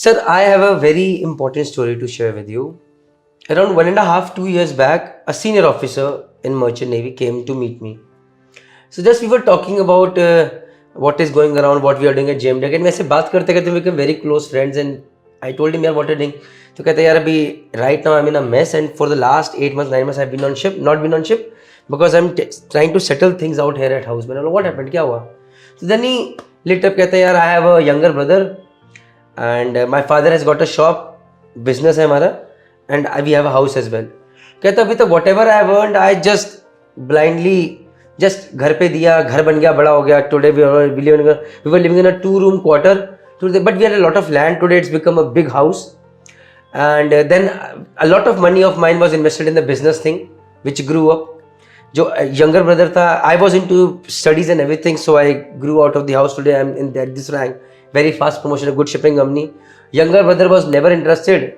Sir, I have a very important story to share with you. Around 1.5, 2 years back, a senior officer in Merchant Navy came to meet me. So just we were talking about what is going around, what we are doing at JM and वैसे बात करते करते we became very close friends and I told him यार what are you doing? तो कहते यार अभी right now I'm in a mess and for the last 8 months 9 months I've been on ship, not been on ship because I'm trying to settle things out here at house. मैंने बोला what happened? क्या हुआ? So then he lit up कहते यार I have a younger brother and my father has got a shop, business है हमारा and we have a house as well. कहता अभी तक whatever I have earned I just blindly just घर पे दिया, घर बन गया, बड़ा हो गया. Today we were living in a 2-room quarter today, but we had a lot of land. Today it's become a big house and then a lot of money of mine was invested in the business thing which grew up. जो younger brother था, I was into studies and everything, so I grew out of the house. Today I'm in this rank, very fast promotion, a good shipping company. Younger brother was never interested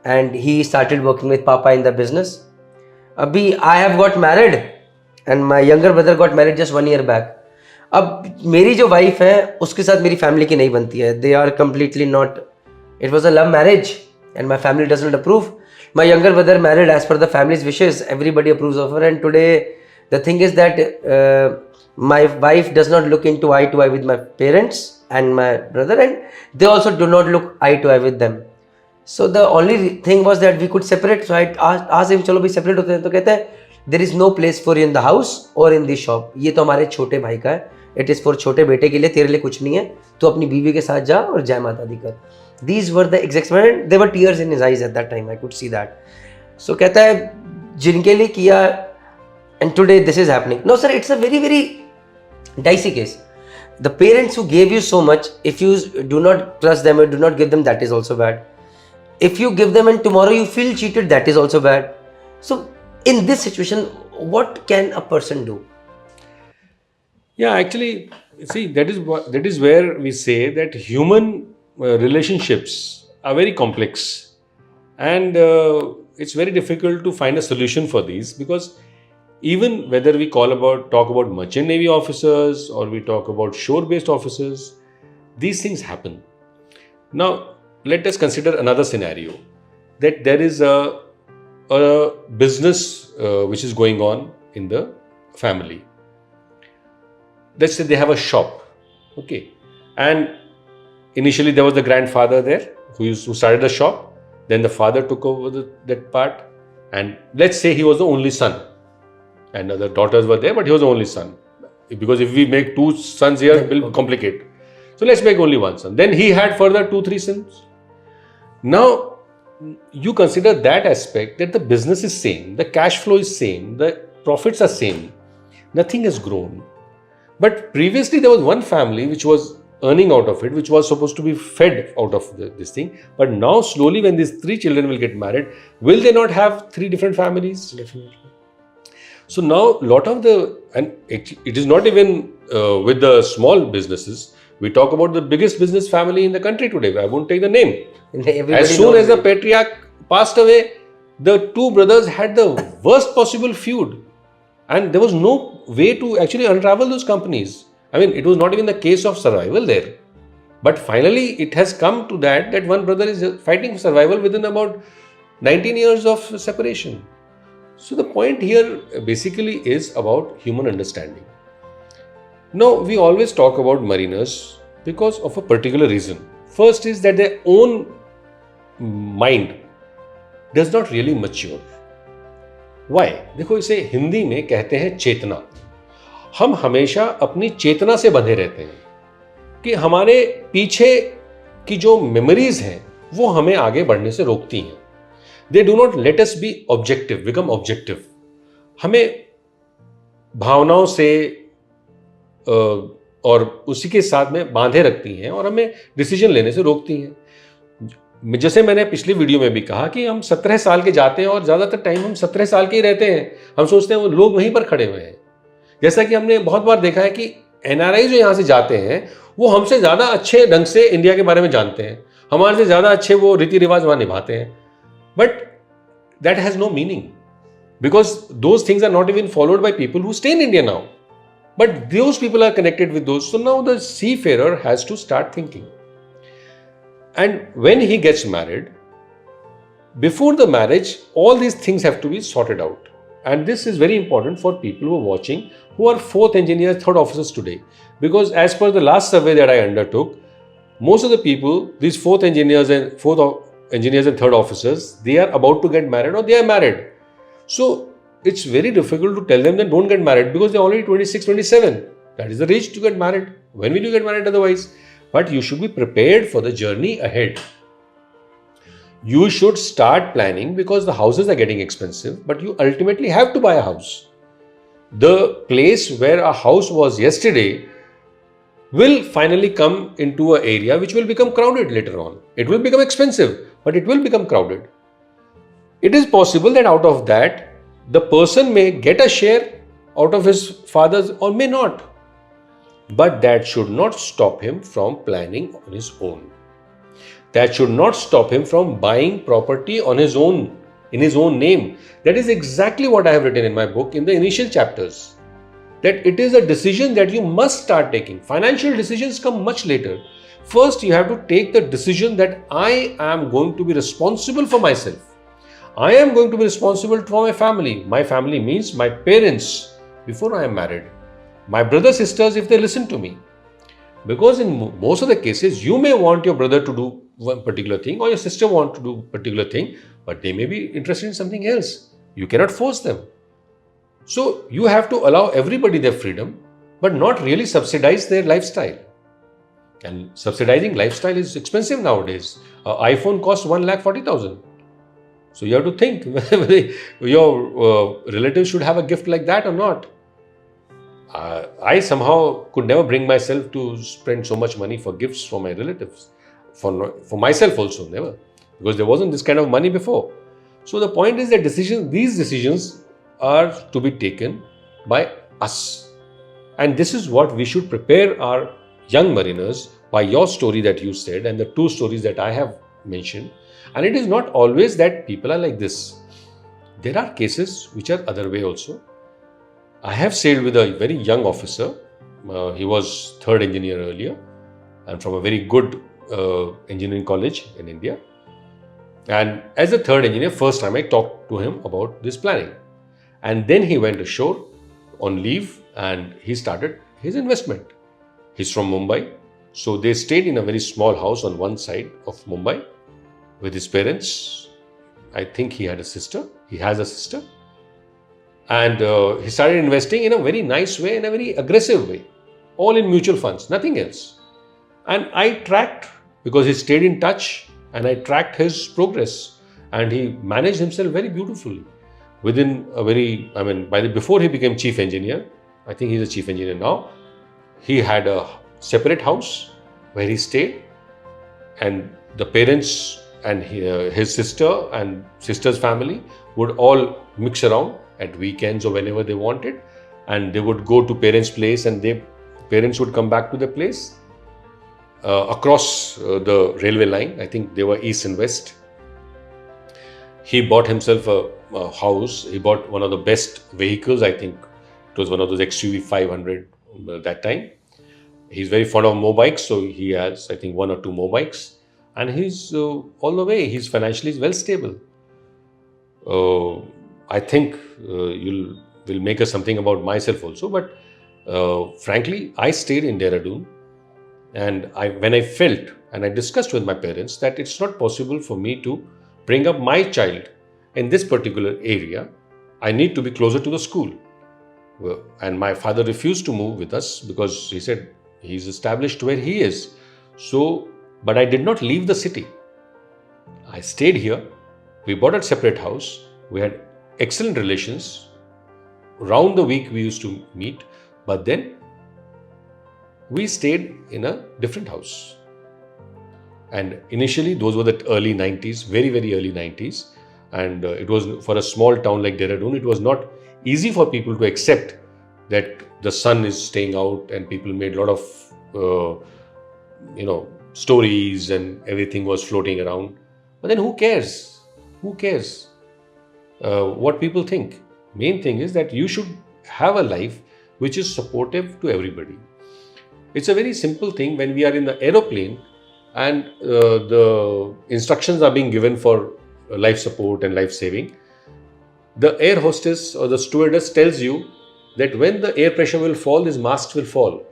and he started working with Papa in the business. Abhi I have got married and my younger brother got married just 1 year back. अब मेरी जो wife है उसके साथ मेरी family की नहीं बनती है. They are completely not. It was a love marriage and my family doesn't approve. My younger brother married as per the family's wishes. Everybody approves of her and today the thing is that my wife does not look into eye to eye with my parents and my brother and they also do not look eye to eye with them. So the only thing was that we could separate. So I asked him चलो भी separate होते हैं. तो कहते हैं there is no place for you in the house or in the shop. ये तो हमारे छोटे भाई का है. It is for छोटे बेटे के लिए, तेरे लिए कुछ नहीं है. तो अपनी बीवी के साथ जा और जय माता दी कर. These were the exact words. There were tears in his eyes at that time. I could see that. So कहता है जिनके लिए किया and today this is happening. No sir, it's a very very dicey case. The parents who gave you so much, if you do not trust them or do not give them, that is also bad. If you give them and tomorrow you feel cheated, that is also bad. So in this situation, what can a person do? Yeah, actually, see, that is where we say that human relationships are very complex and it's very difficult to find a solution for these because even whether we talk about merchant navy officers or we talk about shore-based officers, these things happen. Now, let us consider another scenario that there is a business which is going on in the family. Let's say they have a shop, okay, and initially there was the grandfather there who started the shop. Then the father took over that part, and let's say he was the only son, and other daughters were there, but he was the only son. Because if we make 2 sons here, it will complicate. So let's make only 1 son. Then he had further 2-3 sons. Now you consider that aspect that the business is same, the cash flow is same, the profits are same, nothing has grown. But previously there was one family which was earning out of it, which was supposed to be fed out of this thing. But now slowly when these 3 children will get married, will they not have 3 different families? Definitely. So now and it is not even with the small businesses. We talk about the biggest business family in the country today. I won't take the name. As soon as the patriarch passed away, the 2 brothers had the worst possible feud. And there was no way to actually unravel those companies. I mean, it was not even the case of survival there. But finally, it has come to that one brother is fighting for survival within about 19 years of separation. So the point here basically is about human understanding. Now, we always talk about mariners because of a particular reason. First is that their own mind does not really mature. Why? देखो इसे हिंदी में कहते हैं चेतना. हम हमेशा अपनी चेतना से बंधे रहते हैं कि हमारे पीछे की जो मेमोरीज हैं वो हमें आगे बढ़ने से रोकती हैं. They do not let us be objective, become objective. हमें भावनाओं से और उसी के साथ में बांधे रखती हैं और हमें डिसीजन लेने से रोकती हैं. जैसे मैंने पिछली वीडियो में भी कहा कि हम 17 साल के जाते हैं और ज़्यादातर टाइम हम 17 साल के ही रहते हैं. हम सोचते हैं वो लोग वहीं पर खड़े हुए हैं. जैसा कि हमने बहुत बार देखा है कि NRI जो यहाँ से जाते हैं वो हमसे ज़्यादा अच्छे ढंग से इंडिया के बारे में जानते हैं, हमारे से ज़्यादा अच्छे वो रीति रिवाज वहाँ निभाते हैं. But that has no meaning because those things are not even followed by people who stay in India now. But those people are connected with those. So now the seafarer has to start thinking. And when he gets married, before the marriage, all these things have to be sorted out. And this is very important for people who are watching, who are fourth engineers, third officers today. Because as per the last survey that I undertook, most of the people, these fourth engineers and third officers, they are about to get married or they are married. So it's very difficult to tell them that don't get married because they're already 26, 27. That is the age to get married. When will you get married otherwise? But you should be prepared for the journey ahead. You should start planning because the houses are getting expensive, but you ultimately have to buy a house. The place where a house was yesterday will finally come into an area which will become crowded later on. It will become expensive, but it will become crowded. It is possible that out of that, the person may get a share out of his father's or may not. But that should not stop him from planning on his own. That should not stop him from buying property on his own, in his own name. That is exactly what I have written in my book in the initial chapters. That it is a decision that you must start taking. Financial decisions come much later. First, you have to take the decision that I am going to be responsible for myself. I am going to be responsible for my family. My family means my parents before I am married. My brothers, sisters, if they listen to me. Because in most of the cases, you may want your brother to do one particular thing or your sister want to do a particular thing, but they may be interested in something else. You cannot force them. So you have to allow everybody their freedom, but not really subsidize their lifestyle. And subsidizing lifestyle is expensive nowadays. An iPhone costs 1,40,000. So you have to think whether your relatives should have a gift like that or not. I somehow could never bring myself to spend so much money for gifts for my relatives. For myself also, never. Because there wasn't this kind of money before. So the point is that these decisions are to be taken by us. And this is what we should prepare our young mariners by your story that you said and the two stories that I have mentioned. And it is not always that people are like this. There are cases which are other way also. I have sailed with a very young officer. He was third engineer earlier and from a very good engineering college in India. And as a third engineer, first time I talked to him about this planning. And then he went ashore on leave and he started his investment. He's from Mumbai. So they stayed in a very small house on one side of Mumbai with his parents. I think he had a sister. He has a sister. And he started investing in a very nice way, in a very aggressive way. All in mutual funds, nothing else. And I tracked, because he stayed in touch, and I tracked his progress. And he managed himself very beautifully. Within a very, before he became chief engineer, I think he's a chief engineer now, he had a separate house where he stayed. And the parents and his sister and sister's family would all mix around at weekends or whenever they wanted, and they would go to parents' place and parents would come back to their place across the railway line. I think they were east and west. He bought himself a house. He bought one of the best vehicles. I think it was one of those XUV 500 that time. He's very fond of motorbikes, so he has, I think, one or two motorbikes. And he's all the way. He's financially well stable. I think will make us something about myself also. But frankly, I stayed in Dehradun, and when I felt and I discussed with my parents that it's not possible for me to bring up my child in this particular area, I need to be closer to the school. And my father refused to move with us because he said he's established where he is. So, but I did not leave the city. I stayed here. We bought a separate house. We had excellent relations. Round the week we used to meet, but then we stayed in a different house. And initially those were the early 90s, very, very early 90s. And it was, for a small town like Dehradun, it was not easy for people to accept that the sun is staying out, and people made a lot of, stories and everything was floating around. But then who cares? Who cares what people think? Main thing is that you should have a life which is supportive to everybody. It's a very simple thing. When we are in the aeroplane, and the instructions are being given for life support and life saving, the air hostess or the stewardess tells you that when the air pressure will fall, these masks will fall.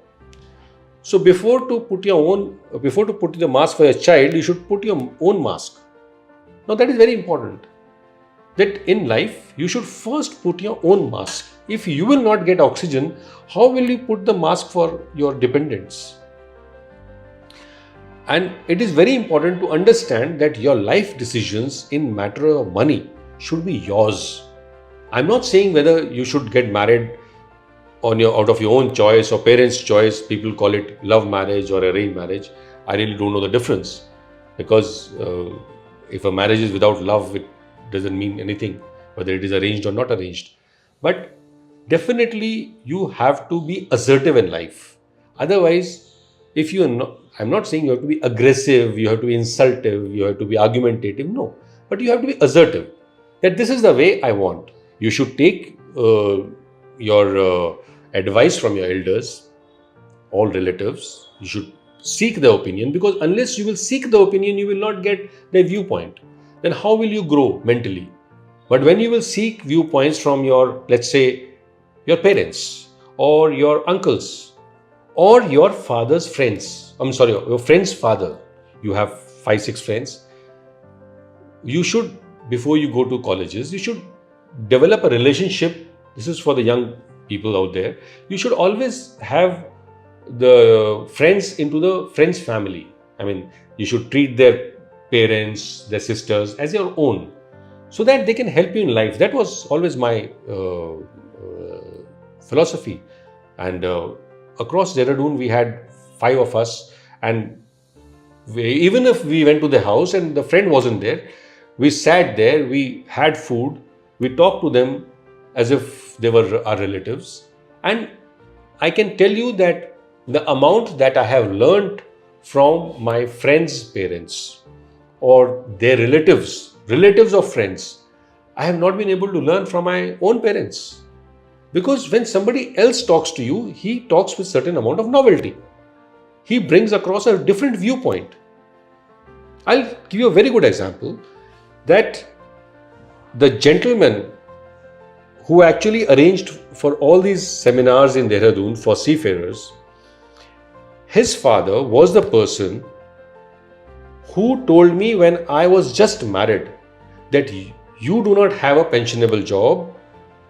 So before to put the mask for your child, you should put your own mask. Now that is very important. That in life, you should first put your own mask. If you will not get oxygen, how will you put the mask for your dependents? And it is very important to understand that your life decisions in matter of money should be yours. I'm not saying whether you should get married out of your own choice or parents' choice. People call it love marriage or arranged marriage. I really don't know the difference, because if a marriage is without love, it doesn't mean anything, whether it is arranged or not arranged. But definitely you have to be assertive in life. Otherwise, if you are not, I'm not saying you have to be aggressive, you have to be insultive, you have to be argumentative. No, but you have to be assertive. That this is the way I want. You should take your advice from your elders, all relatives. You should seek their opinion, because unless you will seek the opinion, you will not get their viewpoint. Then how will you grow mentally? But when you will seek viewpoints from your, let's say, your parents or your uncles or your father's friends, your friend's father, you have 5-6 friends, you should, before you go to colleges, you should develop a relationship. This is for the young people out there. You should always have the friends into the friend's family. I mean, you should treat their parents, their sisters as your own, so that they can help you in life. That was always my philosophy. And across Dehradun, we had 5 of us, and even if we went to the house and the friend wasn't there, we sat there, we had food, we talked to them as if they were our relatives. And I can tell you that the amount that I have learned from my friends' parents or their relatives of friends, I have not been able to learn from my own parents. Because when somebody else talks to you, he talks with certain amount of novelty. He brings across a different viewpoint. I'll give you a very good example, that the gentleman who actually arranged for all these seminars in Dehradun for seafarers, his father was the person who told me when I was just married that you do not have a pensionable job,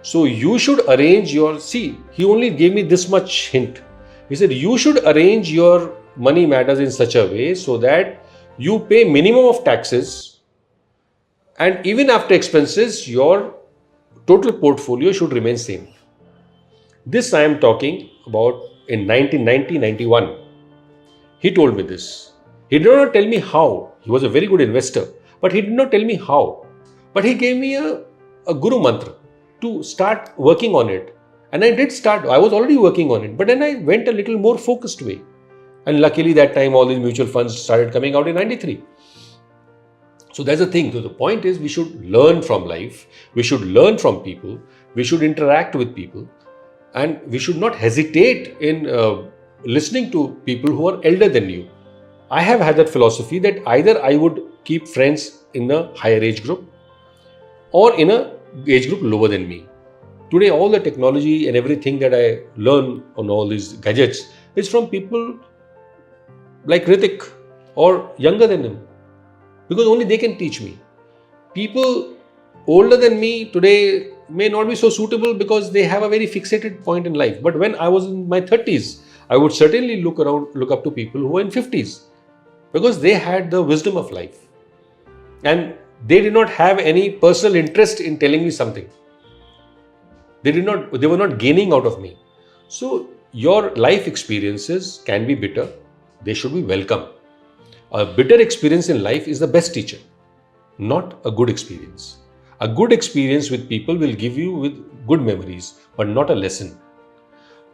so you should arrange your, he only gave me this much hint. He said, you should arrange your money matters in such a way so that you pay minimum of taxes, and even after expenses, your total portfolio should remain same. This I am talking about in 1990-91. He told me this. He did not tell me how. He was a very good investor, but he did not tell me how. But he gave me a guru mantra to start working on it. And I did start. I was already working on it, but then I went a little more focused way. And luckily that time all these mutual funds started coming out in 93. So that's the thing. So the point is, we should learn from life. We should learn from people. We should interact with people. And we should not hesitate in listening to people who are elder than you. I have had that philosophy that either I would keep friends in a higher age group or in a age group lower than me. Today, all the technology and everything that I learn on all these gadgets is from people like Ritik or younger than him, because only they can teach me. People older than me today may not be so suitable because they have a very fixated point in life. But when I was in my 30s, I would certainly look up to people who were in 50s, because they had the wisdom of life and they did not have any personal interest in telling me something. They were not gaining out of me. So your life experiences can be bitter. They should be welcome. A bitter experience in life is the best teacher, not a good experience. A good experience with people will give you with good memories, but not a lesson.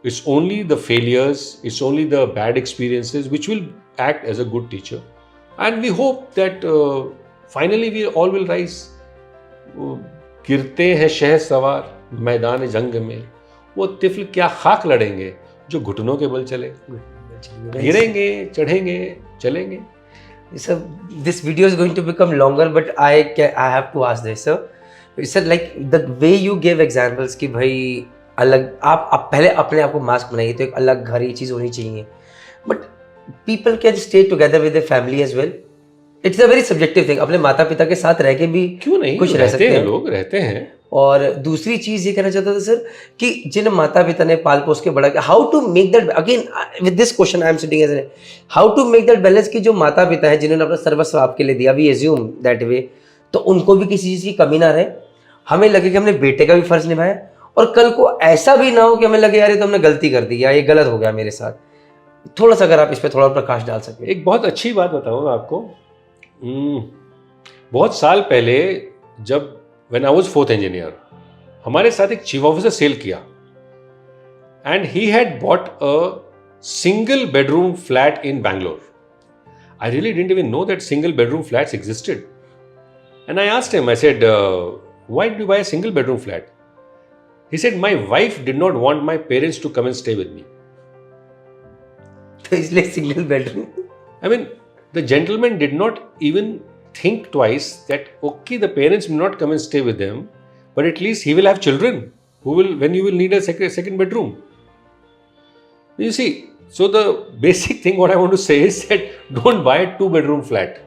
It's only the failures, it's only the bad experiences which will act as a good teacher. And we hope that finally we all will rise. गिरते हैं शह सवार मैदान जंग में, वो तिफल क्या खाक लड़ेंगे जो घुटनों के बल चले. गिरेंगे, चढ़ेंगे, चलेंगे. Sir, this video is going to become longer, but I have to ask this, sir. Sir, like the way you gave examples कि भाई अलग आप पहले अपने आप को मास्क बनाइए तो एक अलग घर ये चीज़ होनी चाहिए. But people can stay together with their family as well. It's a very subjective thing. अपने माता पिता के साथ रह के भी क्यों नहीं कुछ रह सकते हैं लोग रहते हैं. और दूसरी चीज ये कहना चाहता था सर कि जिन माता पिता ने पाल पोस के बड़ा किया, how to make that again with this question I am sitting as how to make that balance कि जो माता पिता है जिन्होंने अपना सर्वस्व आपके लिए दिया, वी एज्यूम दैट वे, तो उनको भी किसी चीज की कमी ना रहे, हमें लगे कि हमने बेटे का भी फर्ज निभाया, और कल को ऐसा भी ना हो कि हमें लगे यार ये तो हमने गलती कर दी या ये गलत हो गया मेरे साथ. थोड़ा सा अगर आप इस पर थोड़ा प्रकाश डाल सके. एक बहुत अच्छी बात बताऊँ मैं आपको. बहुत साल पहले जब when I was 4th engineer, हमारे साथ एक चीफ ऑफिसर सेल किया and he had bought a single bedroom flat in Bangalore. I really didn't even know that single bedroom flats existed. And I asked him, I said, why did you buy a single bedroom flat? He said, my wife did not want my parents to come and stay with me. तो इसलिए single bedroom. I mean, the gentleman did not even think twice that, okay, the parents may not come and stay with them, but at least he will have children who will, when you will need a second bedroom. You see, so the basic thing what I want to say is that don't buy a 2-bedroom flat.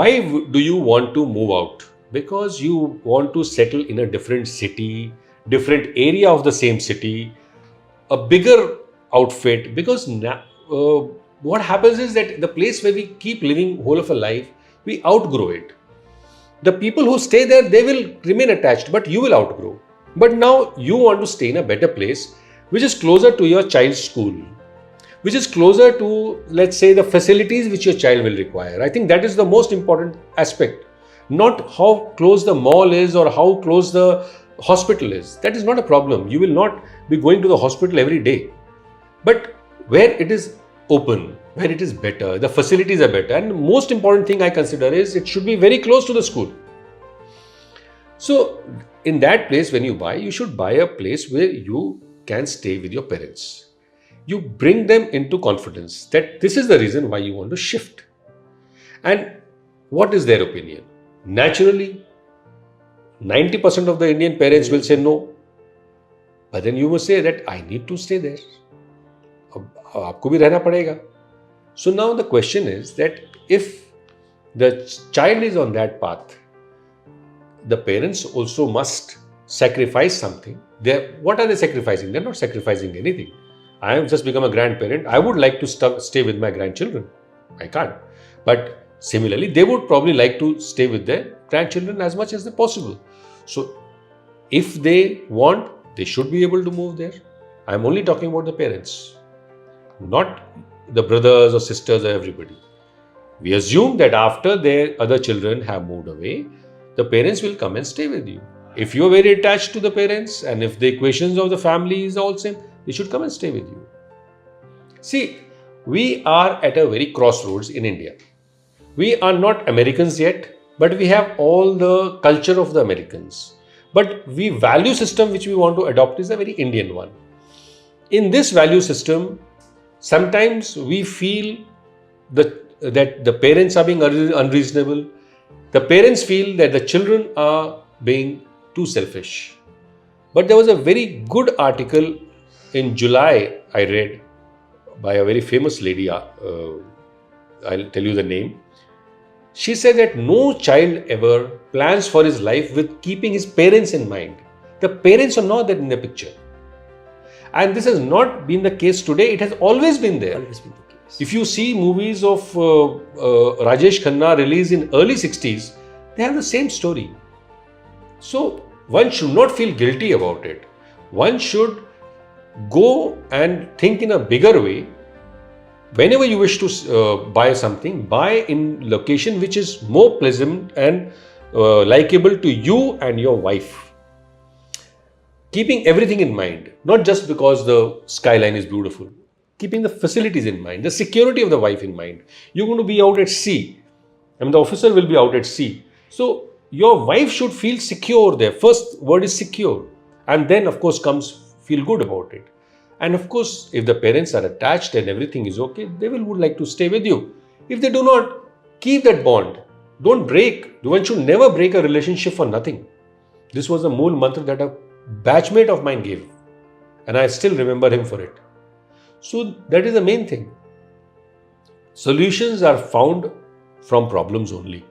Why do you want to move out? Because you want to settle in a different city, different area of the same city, a bigger outfit, because what happens is that the place where we keep living whole of a life, we outgrow it. The people who stay there, they will remain attached, but you will outgrow. But now you want to stay in a better place, which is closer to your child's school, which is closer to, let's say, the facilities which your child will require. I think that is the most important aspect. Not how close the mall is or how close the hospital is. That is not a problem. You will not be going to the hospital every day. But where it is open, where it is better, the facilities are better, and the most important thing I consider is it should be very close to the school. So in that place, when you buy, you should buy a place where you can stay with your parents. You bring them into confidence that this is the reason why you want to shift. And what is their opinion? Naturally, 90% of the Indian parents will say no. But then you must say that I need to stay there. आपको भी रहना पड़ेगा. So now the question is that if the child is on that path, the parents also must sacrifice something. What are they sacrificing? They're not sacrificing anything. I have just become a grandparent. I would like to stay with my grandchildren. I can't. But similarly, they would probably like to stay with their grandchildren as much as possible. So if they want, they should be able to move there. I'm only talking about the parents, not the brothers or sisters or everybody. We assume that after their other children have moved away, the parents will come and stay with you. If you're very attached to the parents and if the equations of the family is all same, they should come and stay with you. See, we are at a very crossroads in India. We are not Americans yet, but we have all the culture of the Americans. But we value system which we want to adopt is a very Indian one. In this value system, sometimes we feel that the parents are being unreasonable. The parents feel that the children are being too selfish. But there was a very good article in July I read by a very famous lady. I'll tell you the name. She said that no child ever plans for his life with keeping his parents in mind. The parents are not there in the picture. And this has not been the case today. It has always been there. Always been the case. If you see movies of Rajesh Khanna released in early 60s, they have the same story. So one should not feel guilty about it. One should go and think in a bigger way. Whenever you wish to buy something, buy in location which is more pleasant and likable to you and your wife. Keeping everything in mind, not just because the skyline is beautiful. Keeping the facilities in mind, the security of the wife in mind. You're going to be out at sea. I mean, the officer will be out at sea. So your wife should feel secure there. First word is secure. And then, of course, comes feel good about it. And of course, if the parents are attached and everything is okay, they would like to stay with you. If they do not, keep that bond. Don't break. One should never break a relationship for nothing. This was the mool mantra that a batchmate of mine gave, and I still remember him for it. So that is the main thing. Solutions are found from problems only.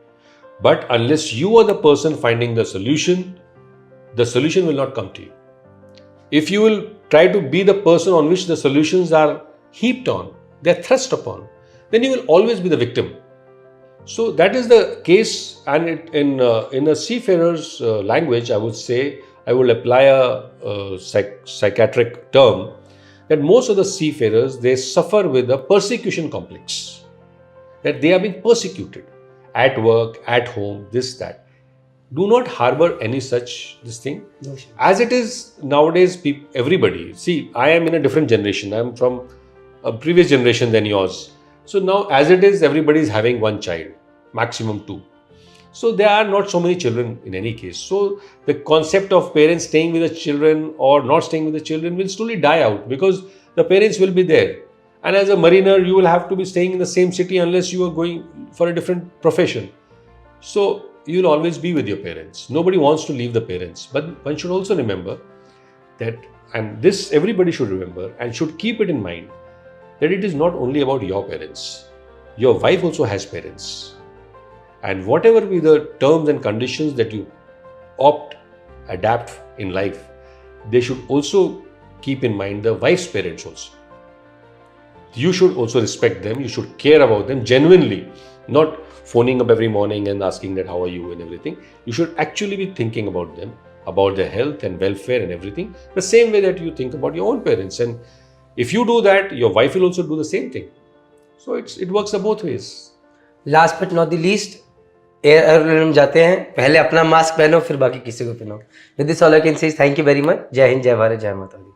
But unless you are the person finding the solution will not come to you. If you will try to be the person on which the solutions are heaped on, they are thrust upon, then you will always be the victim. So that is the case, and in a seafarer's language, I would say, I will apply a psychiatric term, that most of the seafarers, they suffer with a persecution complex, that they are being persecuted at work, at home, this, that. Do not harbor any such this thing. No, sure. As it is nowadays, everybody, see, I am in a different generation. I am from a previous generation than yours. So now, as it is, everybody is having one child, maximum two. So there are not so many children in any case. So the concept of parents staying with the children or not staying with the children will slowly die out, because the parents will be there. And as a mariner, you will have to be staying in the same city unless you are going for a different profession. So you will always be with your parents. Nobody wants to leave the parents. But one should also remember that, and this everybody should remember and should keep it in mind, that it is not only about your parents. Your wife also has parents. And whatever be the terms and conditions that you adapt in life, they should also keep in mind the wife's parents also. You should also respect them. You should care about them genuinely, not phoning up every morning and asking that how are you and everything. You should actually be thinking about them, about their health and welfare and everything, the same way that you think about your own parents. And if you do that, your wife will also do the same thing. So it works both ways. Last but not the least, airline में जाते हैं, पहले अपना mask पहनो, फिर बाकी किसी को पहनो. With this all I can say is thank you very much. जय हिंद, जय भारत, जय माता दी.